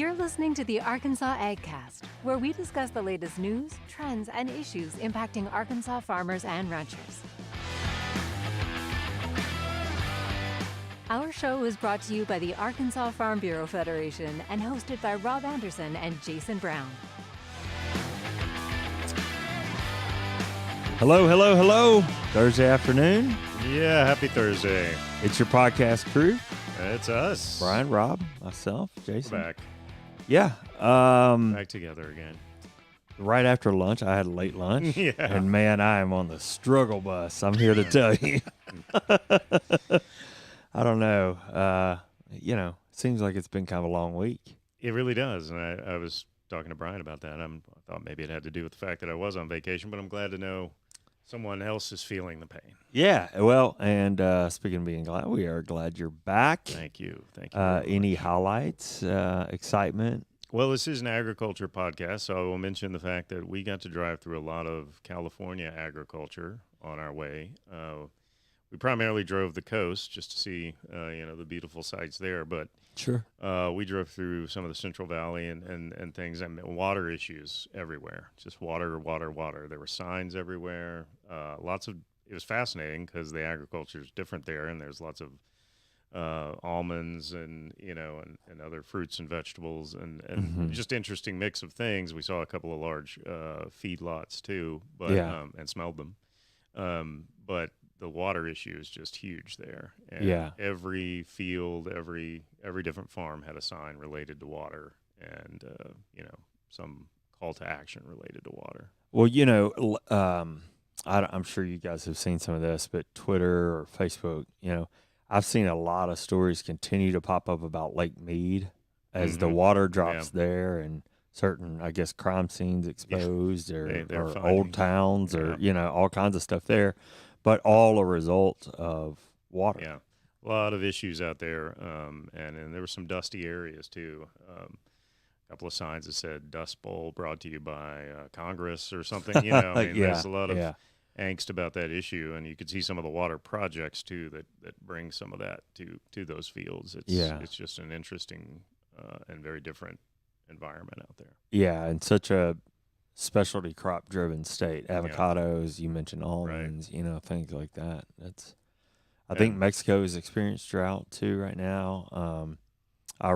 You're listening to the Arkansas AgCast, where we discuss the latest news, trends, and issues impacting Arkansas farmers and ranchers. Our show is brought to you by the Arkansas Farm Bureau Federation and hosted by Rob Anderson and Jason Brown. Hello, hello, hello. Thursday afternoon. Yeah, happy Thursday. It's your podcast crew. It's us. Brian, Rob, myself, Jason. We're back. Yeah. Back together again. Right after lunch, I had a late lunch. Yeah. And man, I am on the struggle bus. I'm here to tell you. I don't know. It seems like it's been kind of a long week. It really does. And I was talking to Brian about that. I thought maybe it had to do with the fact that I was on vacation, but I'm glad to know someone else is feeling the pain. Yeah. Well, and speaking of being glad, we are glad you're back. Thank you. Thank you. Any highlights, excitement? Well, this is an agriculture podcast, so I will mention the fact that we got to drive through a lot of California agriculture on our way. We primarily drove the coast just to see, the beautiful sights there. But sure, we drove through some of the Central Valley and things, and water issues everywhere. Just water, water, water. There were signs everywhere. It was fascinating because the agriculture is different there, and there's lots of almonds and other fruits and vegetables and just interesting mix of things. We saw a couple of large feed lots too, but and smelled them. But the water issue is just huge there. And every field, every different farm had a sign related to water and some call to action related to water. Well, I'm sure you guys have seen some of this, but Twitter or Facebook, I've seen a lot of stories continue to pop up about Lake Mead as the water drops there and certain, I guess, crime scenes exposed or old towns or, all kinds of stuff there, but all a result of water. Yeah, a lot of issues out there, and there were some dusty areas too. A couple of signs that said Dust Bowl brought to you by Congress or something. There's a lot of angst about that issue, and you could see some of the water projects too that bring some of that to those fields. It's just an interesting and very different environment out there. Yeah, and such a specialty crop driven state. Avocados, you mentioned almonds, things like that. I think Mexico has experienced drought too right now. I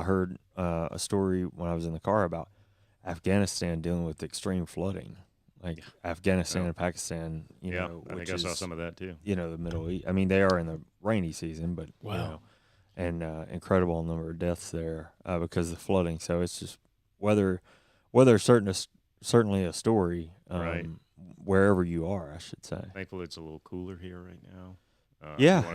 heard a story when I was in the car about Afghanistan dealing with extreme flooding. Like Afghanistan and Pakistan, I think I saw some of that too. The Middle East. I mean, they are in the rainy season, but and incredible number of deaths there because of the flooding. So it's just weather certainly a story wherever you are, I should say. Thankfully, it's a little cooler here right now.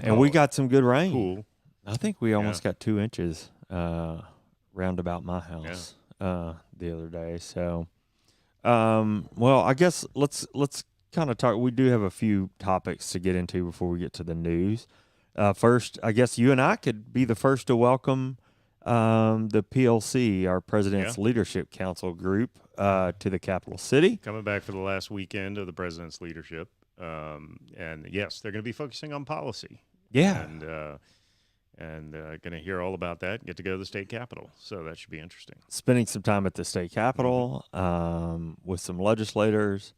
And we got some good rain. Cool. I think we almost got 2 inches round about my house the other day. So. Well, I guess let's kind of talk. We do have a few topics to get into before we get to the news. First, I guess you and I could be the first to welcome the PLC, our President's Leadership Council group, to the capital city. Coming back for the last weekend of the President's Leadership. And yes, they're going to be focusing on policy. Yeah. And going to hear all about that and get to go to the state capitol. So that should be interesting. Spending some time at the state capitol with some legislators,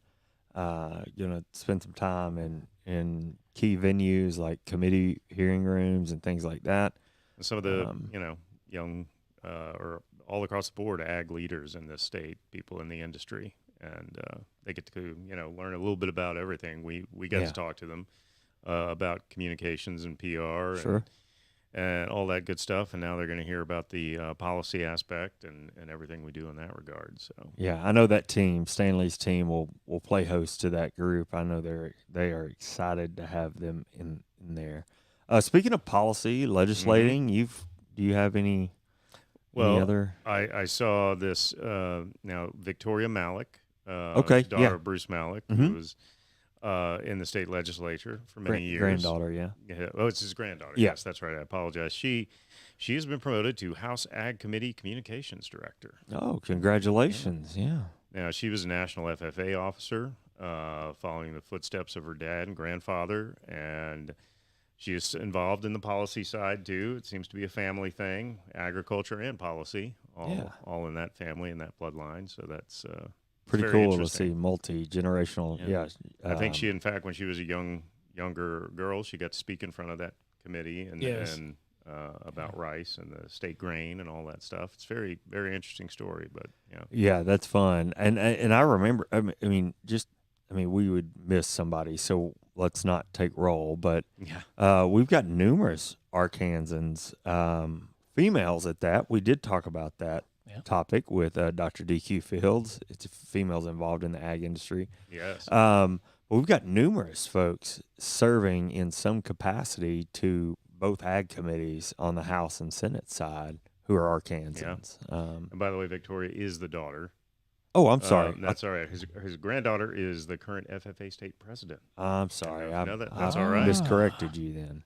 going to spend some time in key venues like committee hearing rooms and things like that. And some of the, young or all across the board ag leaders in this state, people in the industry. And they get to, learn a little bit about everything. We got to talk to them about communications and PR. Sure. And all that good stuff, and now they're going to hear about the policy aspect and everything we do in that regard. So I know that team, Stanley's team, will play host to that group. I know they are excited to have them in there. Speaking of policy, legislating, do you have any other? I saw this now. Victoria Malik, daughter of Bruce Malik, who was in the state legislature for many years. Granddaughter, Oh, it's his granddaughter. Yeah. Yes, that's right. I apologize. She has been promoted to House Ag Committee Communications Director. Oh, congratulations. Yeah. Now, she was a national FFA officer following the footsteps of her dad and grandfather, and She is involved in the policy side too. It seems to be a family thing, agriculture and policy, all in that family and that bloodline. So that's pretty cool to see multi-generational. Yeah. I think she, in fact, when she was a younger girl, she got to speak in front of that committee and about rice and the state grain and all that stuff. It's very, very interesting story. But yeah, that's fun. And I remember. I mean, we would miss somebody, so let's not take roll. But we've got numerous Arkansans, females at that. We did talk about that topic with Dr. DQ Fields. It's females involved in the ag industry. Yes. But we've got numerous folks serving in some capacity to both ag committees on the House and Senate side who are Arkansans. And by the way, Victoria is the daughter. Oh, I'm sorry. That's all right. His granddaughter is the current FFA state president. I'm sorry. That's all right. Miscorrected you then.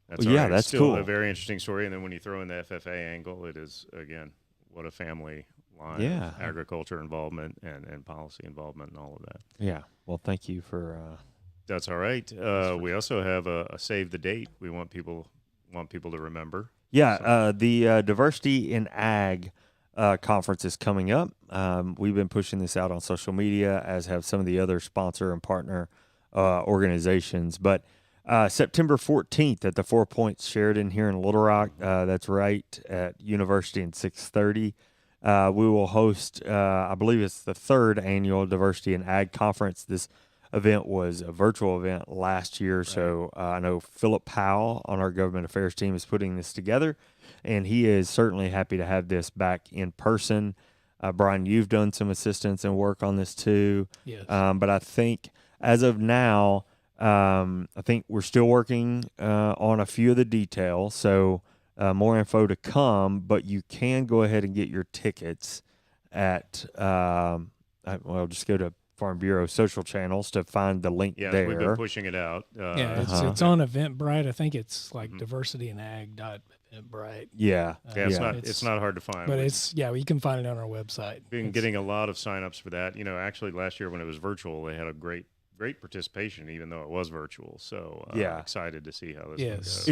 That's all right. That's still cool. A very interesting story. And then when you throw in the FFA angle, it is, again, what a family line of agriculture involvement and policy involvement and all of that. Yeah. Well, thank you for... That's all right. We also have a save the date we want people to remember. Yeah, the Diversity in Ag conference is coming up. We've been pushing this out on social media, as have some of the other sponsor and partner organizations. But September 14th at the 4 Points Sheridan here in Little Rock, that's right at University in 6:30. We will host, I believe it's the 3rd annual Diversity in Ag conference. This event was a virtual event last year, so I know Philip Powell on our government affairs team is putting this together, and he is certainly happy to have this back in person. Brian, you've done some assistance and work on this too. Yes. But I think as of now, I think we're still working on a few of the details, so more info to come, but you can go ahead and get your tickets at, just go to Farm Bureau social channels to find the link there. We've been pushing it out. It's on Eventbrite. I think it's like diversityinag.eventbrite. Yeah. It's not hard to find. But you can find it on our website. Been getting a lot of signups for that. Actually last year when it was virtual, they had a great participation, even though it was virtual. So I'm excited to see how this goes.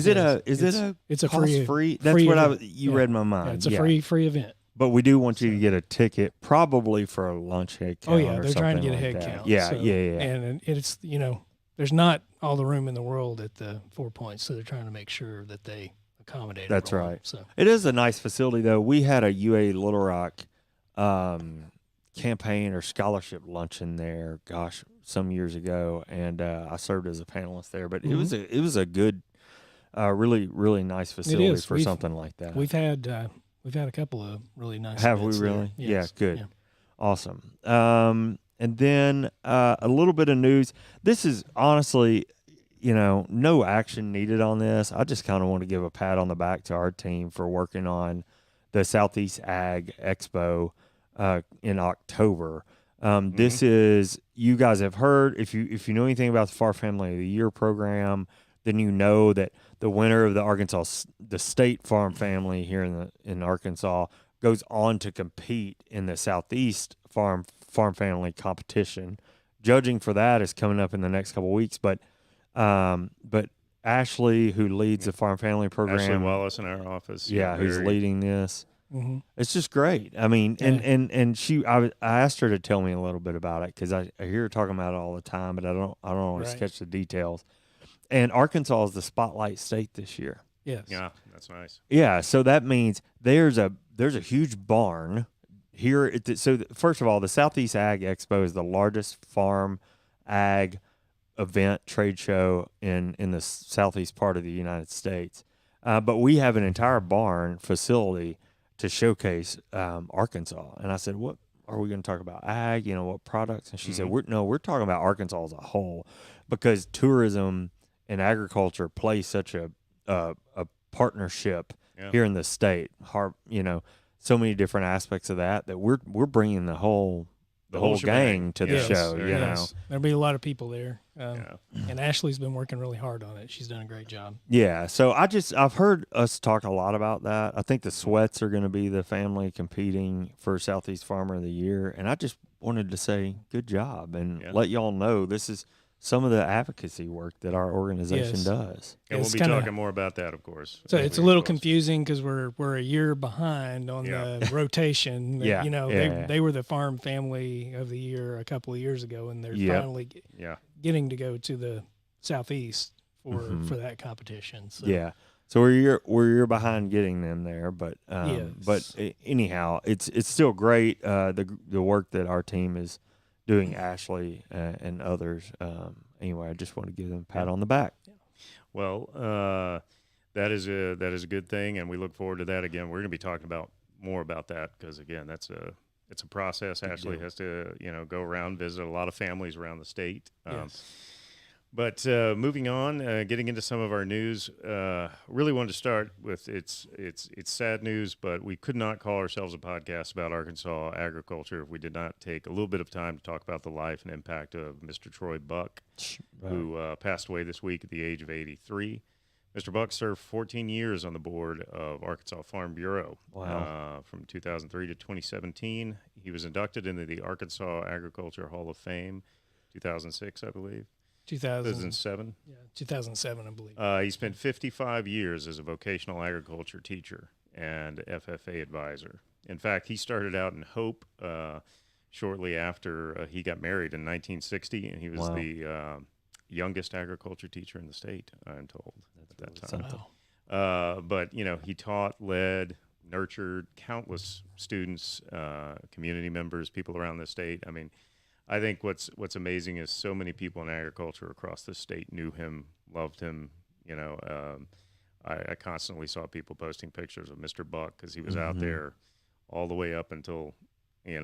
It's a free? That's free what event. you read my mind. It's a free event. But we do want you to get a ticket, probably for a lunch head count. Oh yeah, they're trying to get a head count. Yeah. And it's there's not all the room in the world at the 4 Points, so they're trying to make sure that they accommodate. That's everyone. right. So it is a nice facility, though. We had a UA Little Rock campaign or scholarship luncheon there. Gosh, some years ago, and I served as a panelist there. But it was a good, really really nice facility for something like that. We've had a couple of really nice. Have we really? Yes. Yeah, good. Yeah. Awesome. And then a little bit of news. This is honestly, no action needed on this. I just kind of want to give a pat on the back to our team for working on the Southeast Ag Expo in October. This is, you guys have heard, if you know anything about the Farm Family of the Year program, then you know that the winner of the state farm family here in Arkansas goes on to compete in the Southeast farm family competition. Judging for that is coming up in the next couple of weeks, but Ashley, who leads the farm family program, Ashley Wallace in our office, who's leading this. Mm-hmm. It's just great. I mean, and I asked her to tell me a little bit about it because I hear her talking about it all the time, but I don't always catch the details. And Arkansas is the spotlight state this year. Yes. Yeah, that's nice. Yeah, so that means there's a huge barn here. So first of all, the Southeast Ag Expo is the largest farm ag event trade show in the southeast part of the United States. But we have an entire barn facility to showcase Arkansas. And I said, what are we going to talk about? Ag, what products? And she said, we're talking about Arkansas as a whole, because tourism and agriculture play such a partnership here in the state. So many different aspects of that we're bringing the whole gang to the show. There'll be a lot of people there. And Ashley's been working really hard on it. She's done a great job. Yeah. So I've heard us talk a lot about that. I think the Sweats are going to be the family competing for Southeast Farmer of the Year. And I just wanted to say good job and let y'all know this is some of the advocacy work that our organization Yes. does. And we'll be talking more about that, of course. So it's a little confusing because we're a year behind on the rotation. Yeah. You know, they were the Farm Family of the Year a couple of years ago, and they're finally getting to go to the Southeast for that competition. So. Yeah. So we're a year behind getting them there, but anyhow, it's still great. The work that our team is doing, Ashley and others. Anyway, I just want to give them a pat on the back. Well, that is a good thing, and we look forward to that again. We're going to be talking more about that because again, it's a process. Ashley has to go around, visit a lot of families around the state. But moving on, getting into some of our news, really wanted to start with it's sad news, but we could not call ourselves a podcast about Arkansas agriculture if we did not take a little bit of time to talk about the life and impact of Mr. Troy Buck, who passed away this week at the age of 83. Mr. Buck served 14 years on the board of Arkansas Farm Bureau from 2003 to 2017. He was inducted into the Arkansas Agriculture Hall of Fame, 2006, I believe. 2007? Yeah, 2007, I believe. He spent 55 years as a vocational agriculture teacher and FFA advisor. In fact, he started out in Hope shortly after he got married in 1960, and he was the youngest agriculture teacher in the state, I'm told, at that time. Wow. But, he taught, led, nurtured countless students, community members, people around the state. I mean, I think what's amazing is so many people in agriculture across the state knew him, loved him. I constantly saw people posting pictures of Mr. Buck because he was out there all the way up until, he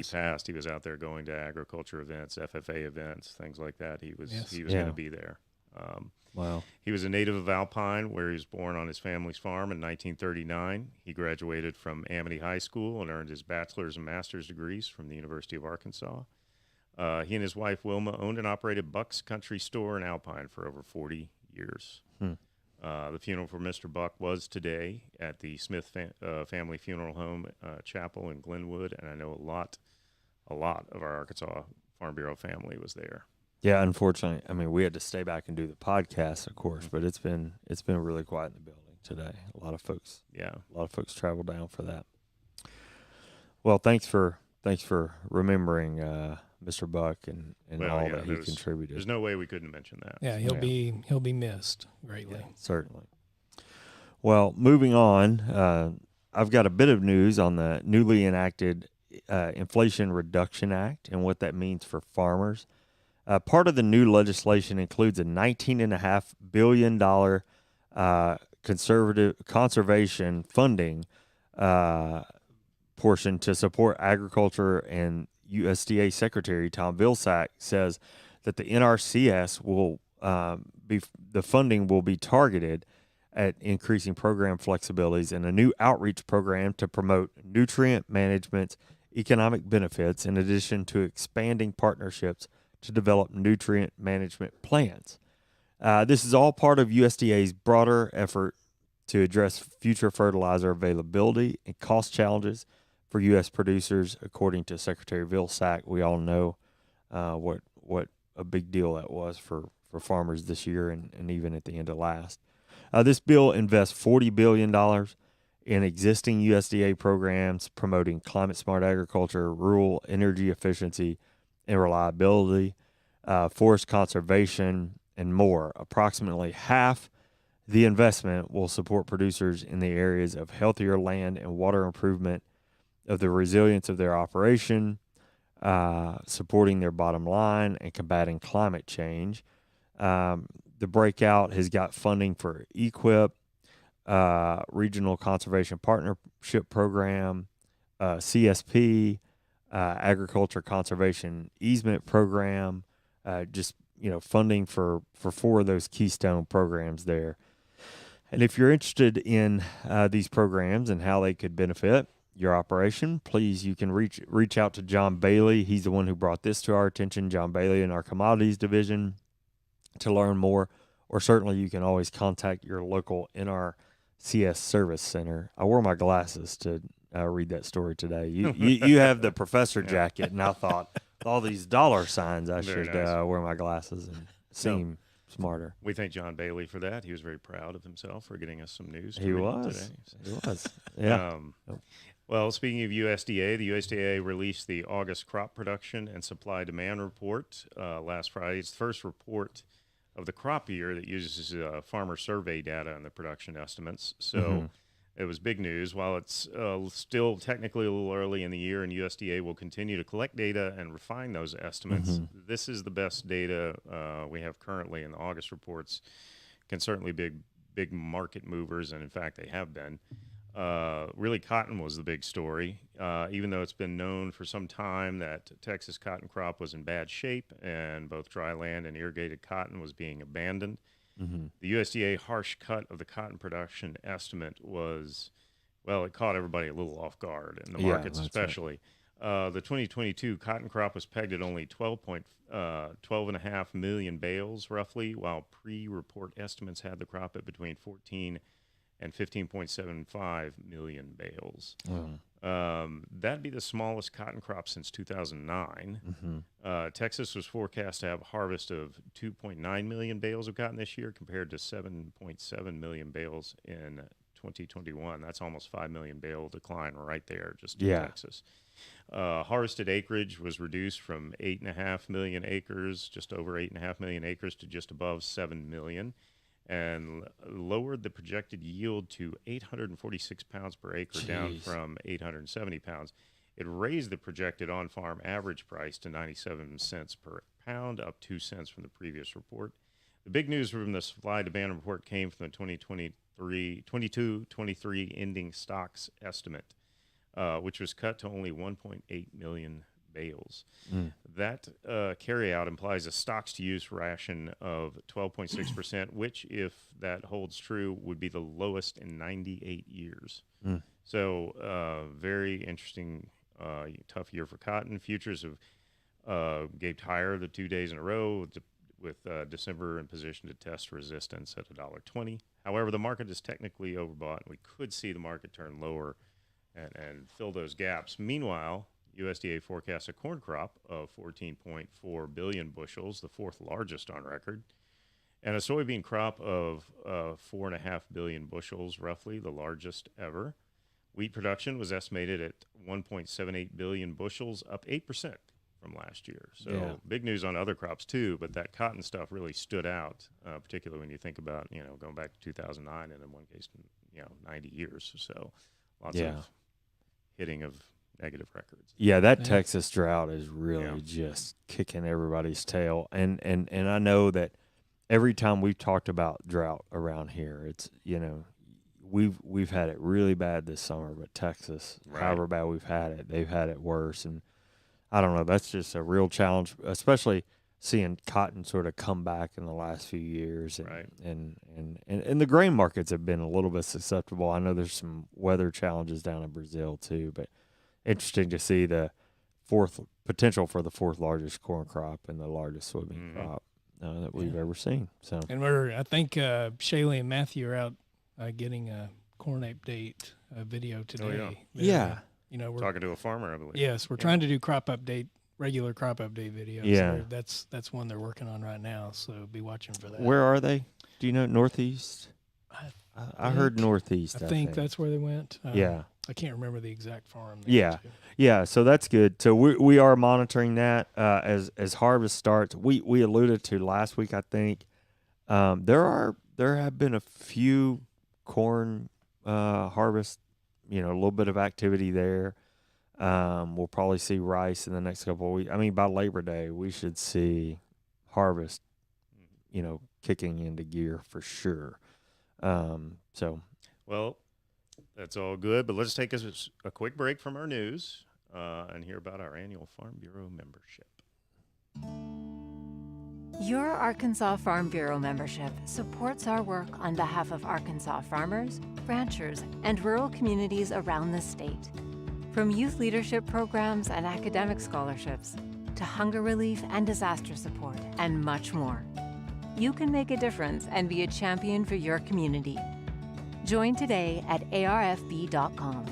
passed. He was out there going to agriculture events, FFA events, things like that. He was going to be there. He was a native of Alpine, where he was born on his family's farm in 1939. He graduated from Amity High School and earned his bachelor's and master's degrees from the University of Arkansas. He and his wife, Wilma, owned and operated Buck's Country Store in Alpine for over 40 years. The funeral for Mr. Buck was today at the Smith Family Funeral Home Chapel in Glenwood, and I know a lot of our Arkansas Farm Bureau family was there. Yeah, unfortunately, I mean, we had to stay back and do the podcast, of course, but it's been really quiet in the building today. A lot of folks traveled down for that. Well, thanks for remembering Mr. Buck and all that he contributed. There's no way we couldn't mention that. Yeah, he'll be missed greatly. Yeah, certainly. Well, moving on, I've got a bit of news on the newly enacted Inflation Reduction Act and what that means for farmers. Part of the new legislation includes a $19.5 billion conservation funding portion to support agriculture, and USDA Secretary Tom Vilsack says that the NRCS will the funding will be targeted at increasing program flexibilities and a new outreach program to promote nutrient management economic benefits, in addition to expanding partnerships to develop nutrient management plans. This is all part of USDA's broader effort to address future fertilizer availability and cost challenges for U.S. producers, according to Secretary Vilsack. We all know what a big deal that was for farmers this year and even at the end of last. This bill invests $40 billion in existing USDA programs promoting climate-smart agriculture, rural energy efficiency and reliability, forest conservation, and more. Approximately half the investment will support producers in the areas of healthier land and water improvement, of the resilience of their operation, supporting their bottom line, and combating climate change. The breakout has got funding for EQIP, Regional Conservation Partnership Program, CSP, Agriculture Conservation Easement Program, funding for 4 of those keystone programs there. And if you're interested in these programs and how they could benefit your operation, please, you can reach out to John Bailey. He's the one who brought this to our attention, John Bailey in our commodities division, to learn more. Or certainly you can always contact your local NRCS service center. I wore my glasses to read that story today. You have the professor jacket, and I thought, all these dollar signs, I Very should nice. wear my glasses and seem smarter. We thank John Bailey for that. He was very proud of himself for getting us some news. He was. Today. He was. Yeah. Well, speaking of USDA, the USDA released the August crop production and supply demand report last Friday. It's the first report of the crop year that uses farmer survey data and the production estimates. So it was big news. While it's still technically a little early in the year, and USDA will continue to collect data and refine those estimates, this is the best data we have currently, and the August reports can certainly be big market movers, and in fact they have been. Really, cotton was the big story, even though it's been known for some time that Texas cotton crop was in bad shape and both dry land and irrigated cotton was being abandoned. The USDA harsh cut of the cotton production estimate was, well, it caught everybody a little off guard, in the markets especially. Right. The 2022 cotton crop was pegged at only 12.5 million bales, roughly, while pre-report estimates had the crop at between 14 and 15.75 million bales. That'd be the smallest cotton crop since 2009. Texas was forecast to have a harvest of 2.9 million bales of cotton this year compared to 7.7 million bales in 2021. That's almost 5 million bale decline right there just in Texas. Harvested acreage was reduced from 8.5 million acres, just over 8.5 million acres, to just above 7 million. And lowered the projected yield to 846 pounds per acre, down from 870 pounds. It raised the projected on-farm average price to 97 cents per pound, up 2 cents from the previous report. The big news from the supply-demand report came from the 22-23 ending stocks estimate, which was cut to only 1.8 million bales. That carryout implies a stocks-to-use ration of 12.6%, which, if that holds true, would be the lowest in 98 years. So very interesting, tough year for cotton. Futures have gaped higher the 2 days in a row, with December in position to test resistance at $1.20. However, the market is technically overbought, and we could see the market turn lower and fill those gaps. Meanwhile, USDA forecasts a corn crop of 14.4 billion bushels, the fourth largest on record, and a soybean crop of 4.5 billion bushels, roughly the largest ever. Wheat production was estimated at 1.78 billion bushels, up 8% from last year. So big news on other crops too, but that cotton stuff really stood out, particularly when you think about, going back to 2009 and in one case, 90 years. So lots of hitting of negative records. Yeah, that Texas drought is really just kicking everybody's tail. And I know that every time we've talked about drought around here, it's, we've had it really bad this summer, but Texas, however bad we've had it, they've had it worse. And I don't know, that's just a real challenge, especially seeing cotton sort of come back in the last few years. And, and the grain markets have been a little bit susceptible. I know there's some weather challenges down in Brazil too, but interesting to see the potential for the fourth largest corn crop and the largest soybean crop that we've ever seen. So, and I think Shaylee and Matthew are out getting a corn update video today. We're talking to a farmer, I believe. Yes, we're trying to do regular crop update videos. Yeah, that's one they're working on right now. So be watching for that. Where are they? Do you know? Northeast. I heard Northeast. I think that's where they went. I can't remember the exact farm. Yeah. So that's good. So we are monitoring that as harvest starts. We alluded to last week, I think. There have been a few corn harvest. A little bit of activity there. We'll probably see rice in the next couple of weeks. I mean, by Labor Day, we should see harvest. Kicking into gear for sure. Well, that's all good, but let's take a quick break from our news and hear about our annual Farm Bureau membership. Your Arkansas Farm Bureau membership supports our work on behalf of Arkansas farmers, ranchers, and rural communities around the state. From youth leadership programs and academic scholarships to hunger relief and disaster support, and much more. You can make a difference and be a champion for your community. Join today at arfb.com.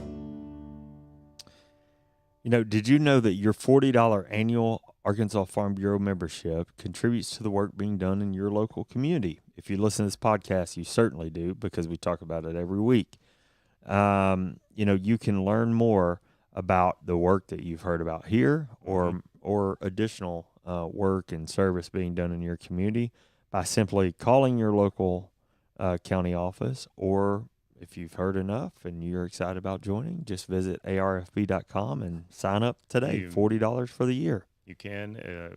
Did you know that your $40 annual Arkansas Farm Bureau membership contributes to the work being done in your local community. If you listen to this podcast, you certainly do, because we talk about it every week. You can learn more about the work that you've heard about here, or additional work and service being done in your community by simply calling your local county office, or if you've heard enough and you're excited about joining, just visit arfb.com and sign up today. $40 for the year. You can.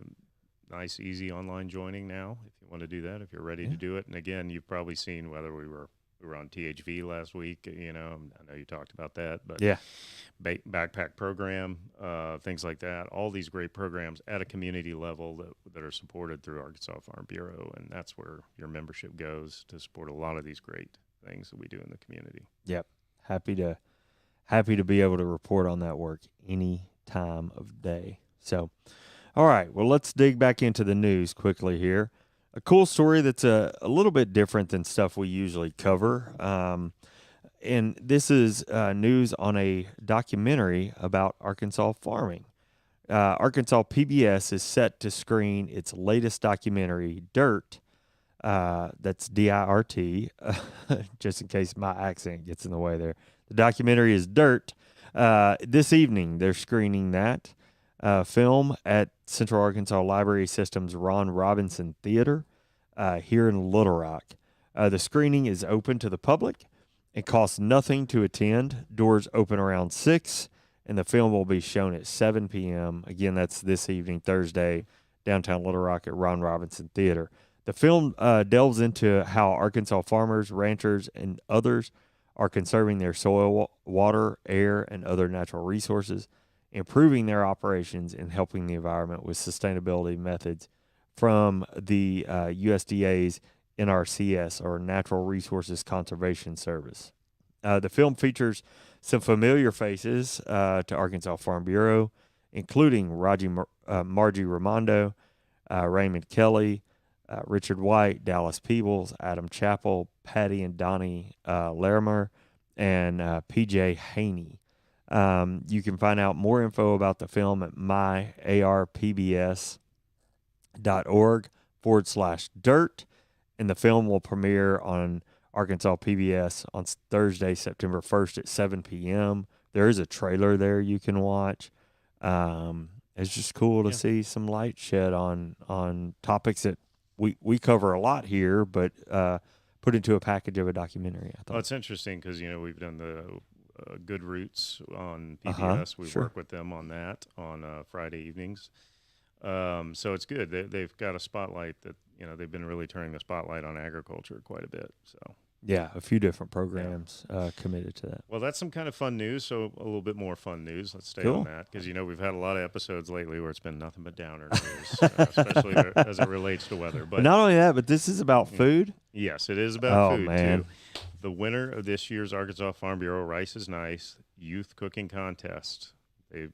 Nice, easy online joining now if you want to do that, if you're ready to do it. And again, you've probably seen whether we were on THV last week. I know you talked about that, but backpack program, things like that. All these great programs at a community level that are supported through Arkansas Farm Bureau, and that's where your membership goes to support a lot of these great things that we do in the community. Yep, happy to be able to report on that work any time of day. So, all right, well, let's dig back into the news quickly here. A cool story that's a little bit different than stuff we usually cover. And this is news on a documentary about Arkansas farming. Arkansas PBS is set to screen its latest documentary, Dirt. That's D-I-R-T, just in case my accent gets in the way there. The documentary is Dirt. This evening, they're screening that film at Central Arkansas Library System's Ron Robinson Theater here in Little Rock. The screening is open to the public. It costs nothing to attend. Doors open around 6, and the film will be shown at 7 p.m. Again, that's this evening, Thursday, downtown Little Rock at Ron Robinson Theater. The film delves into how Arkansas farmers, ranchers, and others are conserving their soil, water, air, and other natural resources, improving their operations, and helping the environment with sustainability methods from the USDA's NRCS, or Natural Resources Conservation Service. The film features some familiar faces to Arkansas Farm Bureau, including Margie Raimondo, Raymond Kelly, Richard White, Dallas Peebles, Adam Chappell, Patty and Donnie Larimer, and PJ Haney. You can find out more info about the film at myarpbs.org/dirt, and the film will premiere on Arkansas PBS on Thursday, September 1st at 7 p.m. There is a trailer there you can watch. It's just cool to see some light shed on topics that we cover a lot here, but put into a package of a documentary, I thought. Well, it's interesting because, we've done the Good Roots on PBS. We work with them on that on Friday evenings. So it's good. They've got a spotlight that, they've been really turning the spotlight on agriculture quite a bit. So yeah, a few different programs committed to that. Well, that's some kind of fun news. So a little bit more fun news. Let's stay on that because, we've had a lot of episodes lately where it's been nothing but downer news, especially as it relates to weather. But not only that, but this is about food. Yes, it is about food, man. too. The winner of this year's Arkansas Farm Bureau Rice is Nice Youth Cooking Contest.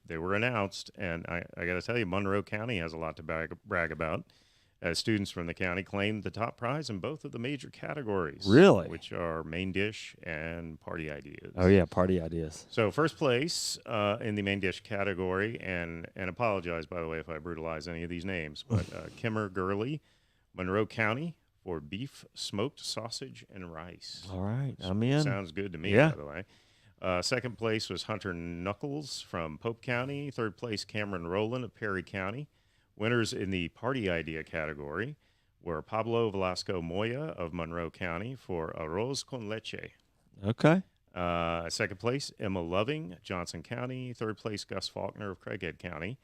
They were announced, and I got to tell you, Monroe County has a lot to brag about, as students from the county claimed the top prize in both of the major categories. Really? Which are main dish and party ideas. Oh, yeah, party ideas. So first place in the main dish category, and apologize, by the way, if I brutalize any of these names, but Kimmer Gurley, Monroe County, for beef, smoked sausage, and rice. All right, I'm in. Sounds good to me, by the way. Second place was Hunter Knuckles from Pope County. Third place, Cameron Rowland of Perry County. Winners in the party idea category were Pablo Velasco Moya of Monroe County for Arroz con Leche. Okay. Second place, Emma Loving, Johnson County. Third place, Gus Faulkner of Craighead County.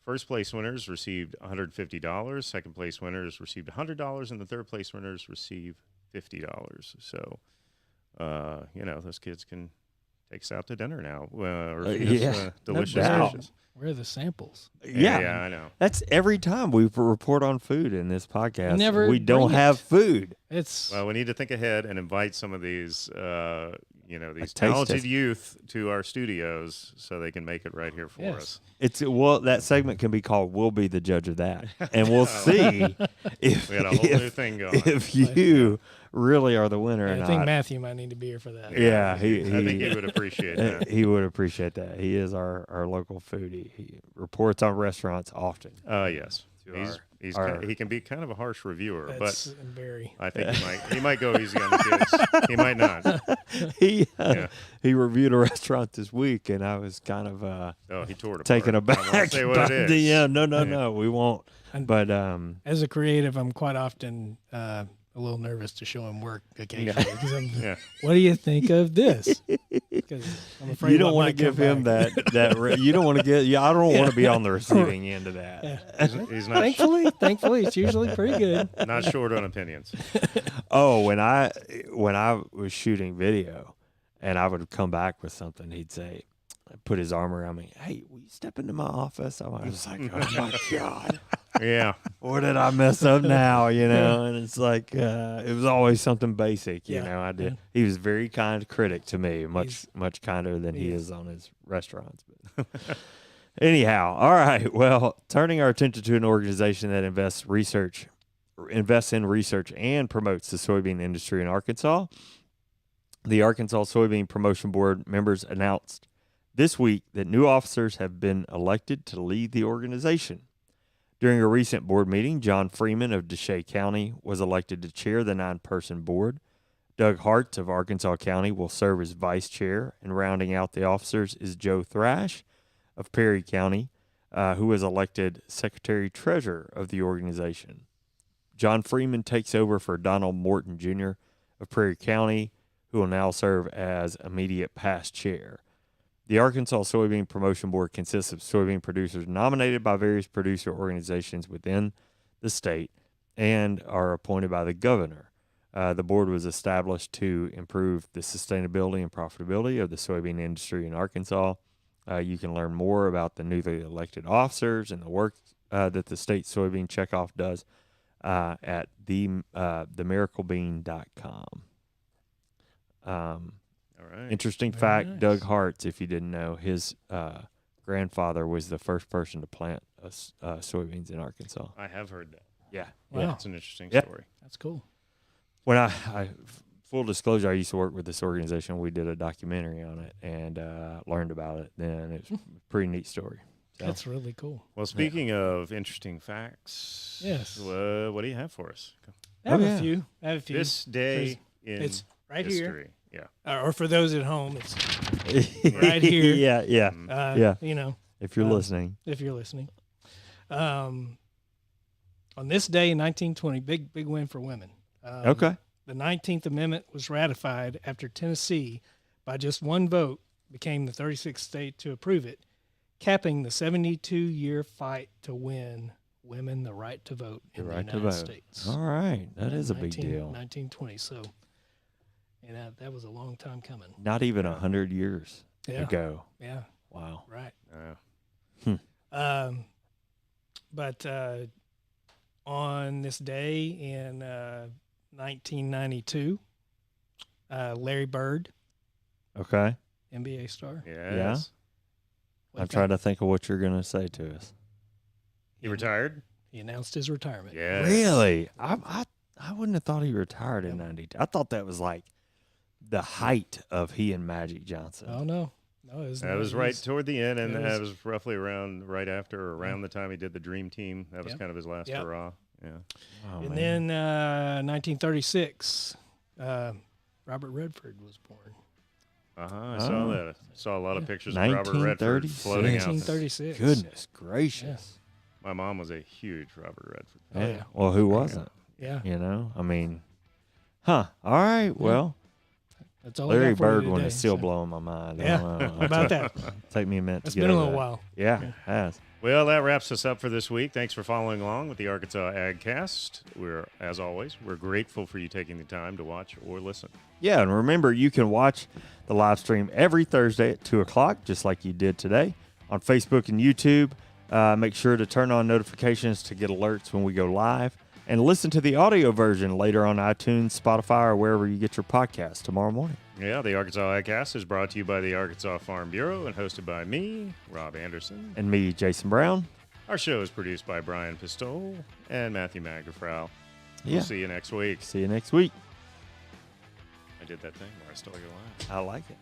First place winners received $150. Second place winners received $100, and the third place winners received $50. So, those kids can take us out to dinner now, or delicious dishes. Where are the samples? Yeah, I know. That's every time we report on food in this podcast. We don't have food. Well, we need to think ahead and invite some of these, these talented youth to our studios so they can make it right here for us. That segment can be called "We'll Be the Judge of That," and we'll see if we got a whole new thing going. If you really are the winner. I think Matthew might need to be here for that. Yeah, I think he would appreciate that. He would appreciate that. He is our local foodie. He reports on restaurants often. Yes. He can be kind of a harsh reviewer, but very. I think he might go easy on the kids. He might not. He reviewed a restaurant this week, and I was kind of he tore it taken apart. aback. Say what it is. No, we won't. But as a creative, I'm quite often a little nervous to show him work occasionally. Because what do you think of this? Because I'm afraid you don't want to give him that. You don't want to get. I don't want to be on the receiving end of that. Yeah. He's not. Thankfully, it's usually pretty good. Not short on opinions. Oh, when I was shooting video, and I would come back with something, he'd say, put his arm around me. Hey, will you step into my office? I was like, oh my God. Yeah. What did I mess up now? And it's like, it was always something basic, you know. I did. He was a very kind critic to me, much kinder than he is on his restaurants. But anyhow, all right. Well, turning our attention to an organization that invests in research and promotes the soybean industry in Arkansas, the Arkansas Soybean Promotion Board members announced this week that new officers have been elected to lead the organization. During a recent board meeting, John Freeman of Deshay County was elected to chair the 9-person board. Doug Hartz of Arkansas County will serve as vice chair, and rounding out the officers is Joe Thrash of Perry County, who was elected secretary-treasurer of the organization. John Freeman takes over for Donald Morton Jr. of Prairie County, who will now serve as immediate past chair. The Arkansas Soybean Promotion Board consists of soybean producers nominated by various producer organizations within the state and are appointed by the governor. The board was established to improve the sustainability and profitability of the soybean industry in Arkansas. You can learn more about the newly elected officers and the work that the state soybean checkoff does at themiraclebean.com. All right. Interesting Very fact, nice. Doug Hartz, if you didn't know, his grandfather was the first person to plant soybeans in Arkansas. I have heard that. Yeah. Wow. That's an interesting Yep. story. That's cool. When full disclosure, I used to work with this organization. We did a documentary on it and learned about it then. It's a pretty neat story. So, That's really cool. Well, speaking of interesting facts, Yes. What do you have for us? I have yeah. a few. This day in It's right history. here. Yeah. Or for those at home, it's right here. Yeah. Yeah. If you're listening. If you're listening. On this day in 1920, big win for women. Okay. The 19th Amendment was ratified after Tennessee, by just one vote, became the 36th state to approve it, capping the 72-year fight to win women the right to vote in the United States. All right. That is a big deal. 1920. So, and that was a long time coming. Not even 100 years ago. Yeah. Wow. Right. Yeah. But on this day in 1992, Larry Bird, Okay. NBA star. Yes. I'm trying to think of what you're going to say to us. He retired? He announced his retirement. Yeah. Really? I wouldn't have thought he retired in 92. I thought that was like the height of he and Magic Johnson. Oh, no. That was right toward the end, and that was roughly around the time he did the Dream Team. That was kind of his last hurrah. Yeah. Oh, And man. then 1936, Robert Redford was born. I saw that. I saw a lot of pictures of Robert Redford 1936. floating out. 1936. Goodness gracious. My mom was a huge Robert Redford. Oh, yeah. Well, who wasn't? Yeah. You know, I mean, All right. Well, that's all Larry I got for you Bird one today, is still so. blowing my mind. Yeah. How How about that? Take me a minute It's to get been a over little that. while. Yeah, it has. Well, that wraps us up for this week. Thanks for following along with the Arkansas AgCast. As always, we're grateful for you taking the time to watch or listen. Yeah, and remember, you can watch the live stream every Thursday at 2 o'clock, just like you did today, on Facebook and YouTube. Make sure to turn on notifications to get alerts when we go live. And listen to the audio version later on iTunes, Spotify, or wherever you get your podcast tomorrow morning. Yeah, the Arkansas AgCast is brought to you by the Arkansas Farm Bureau and hosted by me, Rob Anderson. And me, Jason Brown. Our show is produced by Brian Pistole and Matthew Magafrau. Yeah. We'll see you next week. See you next week. did that thing where I stole your line. I like it.